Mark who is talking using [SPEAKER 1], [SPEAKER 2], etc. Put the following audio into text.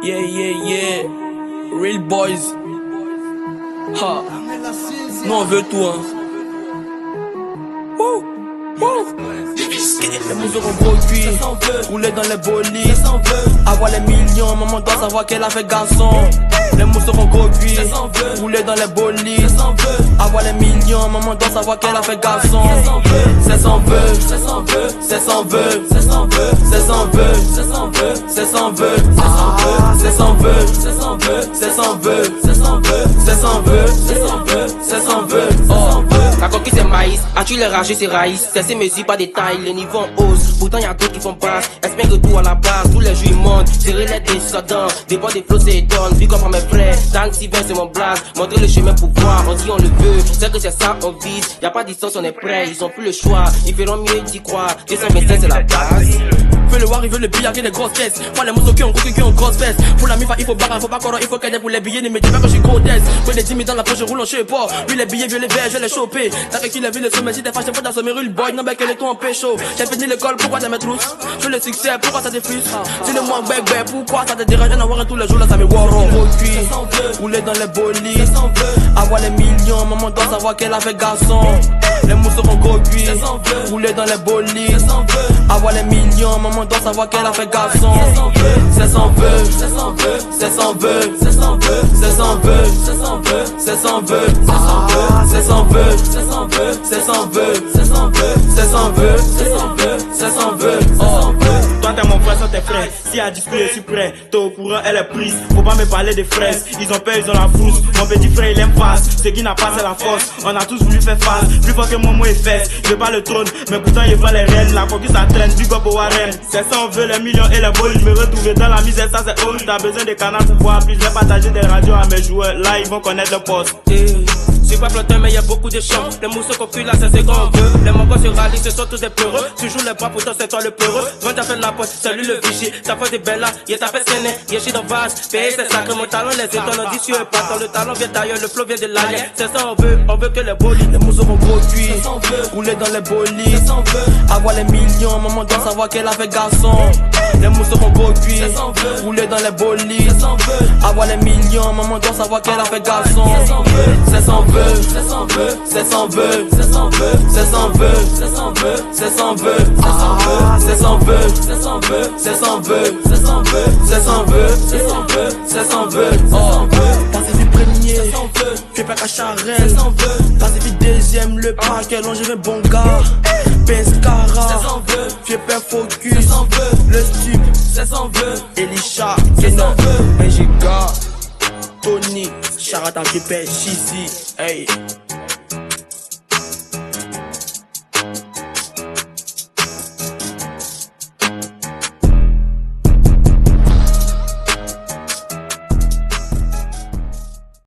[SPEAKER 1] Yeah, yeah, yeah. Real boys. Ha. Nous on veut tout, hein. Wouh. Les mousses auront gros cuit, rouler dans les bolides, avoir les millions, maman doit savoir qu'elle a fait garçon. Les mousses auront gros cuit, rouler dans les bolides, avoir les millions, maman doit savoir qu'elle a fait garçon. C'est sans vœu, c'est sans vœu, c'est sans vœu, c'est sans vœu, c'est sans vœu, c'est sans vœu, c'est sans vœu, c'est sans vœu, c'est sans vœu, c'est sans vœu, c'est sans vœu, c'est sans vœu, c'est sans vœu, c'est sans vœu, c'est sans vœu.
[SPEAKER 2] La coquille c'est maïs, as-tu les rageux c'est raïs. C'est ces mesures pas détail, les niveaux en hausse. Pourtant y'a d'autres qui font basse, espère que tout à la base. Tous les jours ils montent, serrer les descendants. Dépend des flots c'est donne, vu comme mes frères. Dan Sylvain c'est mon blast, montrer le chemin pour voir. On dit on le veut, c'est que c'est ça on vise. Y'a pas de distance on est prêt, ils ont plus le choix. Ils feront mieux d'y croire, 225 c'est la base.
[SPEAKER 1] Fais le voir, il veut le billard, des grosses caisses. Moi les mousses qui ont gros qui ont grosse fesse. Pour la mifa il faut barre, faut pas corps, il faut qu'elle pour les billets. Ne me dis pas que je suis gros test. Quand les 10 000 dans la poche, je roule en chez pas. Lui les billets, vieux les verts, je les choper. T'as que qu'il a vu le sommet, si t'es fâché, faut dans ce rue le boy. Non, ben qu'elle est tout en pécho. J'ai fini l'école, pourquoi t'as mes trousses? Je veux le succès, pourquoi ça te frustre? Si le moins bec, pourquoi ça te dérange? En avoir tous les jours, là ça me war au cuit. Rouler dans les bolides, avoir les millions, maman doit savoir qu'elle a fait garçon. Les mousses seront gros cuits, rouler dans les bolides, avoir les millions, maman doit savoir qu'elle a fait garçon. C'est sans vœu, c'est sans vœu, c'est sans vœu, c'est sans vœu, c'est sans vœu, c'est sans vœu, c'est sans vœu, c'est sans vœu, c'est sans vœu, c'est sans vœu, c'est sans vœu, c'est sans vœu, c'est sans vœu, c'est sans vœu, c'est sans vœu.
[SPEAKER 3] Toi t'es mon frère, sont tes frères. Si à discuter, je suis prêt. T'es au courant, elle est prise. Faut pas me parler des fraises. Ils ont peur, ils ont la frousse. Mon petit frère, il aime face. Ce qui n'a pas, c'est la force. On a tous voulu faire face. Plus fort que mon mot est fesse. Je veux pas le trône, mais pourtant il prend les rênes. La coquille ça traîne, big up au Warren. C'est ça, on veut les millions et les bolides. Me retrouver dans la misère, ça c'est horrible. T'as besoin de canards pour boire plus. Je vais partager des radios à mes joueurs. Là, ils vont connaître le poste.
[SPEAKER 2] Je suis pas planté mais y'a beaucoup de champs. Les mousses coquilles là c'est ce qu'on veut. Les mangos se rallient, ce sont tous des peureux. Toujours les bras pourtant c'est toi le peureux. Quand t'as fait la poste, c'est lui le vichy. Ta foi des belles là, y'a ta fait scène. Y'a chi dans vase, payer c'est sacré. Mon talent les étoiles on dit sur le patin. Le talent vient d'ailleurs, le flow vient de l'alien. C'est ça on veut que les bolides.
[SPEAKER 1] Les mousses auront gros cuit, rouler dans les bolides, avoir les millions, maman doit savoir qu'elle a fait garçon. Les mousses auront gros cuit, rouler dans les bolides, avoir les millions, maman doit savoir qu'elle a fait garçon. C'est sans vœu, c'est sans vœu, c'est sans vœu, c'est sans vœu, c'est sans vœu, c'est sans vœu, c'est sans vœu, c'est sans vœu, c'est sans vœu, c'est sans vœu, c'est sans vœu, c'est sans vœu, c'est sans vœu, c'est sans vœu, c'est sans vœu. Pacifique premier, fais pas qu'à Charelle, Pacifique deuxième, le parquet, longé bon gars. Pescara, fais pas focus, le stup, c'est sans vœu. Elisha, Kenan, Benjiga, Tony, Charata, fais pas Chizi, hey.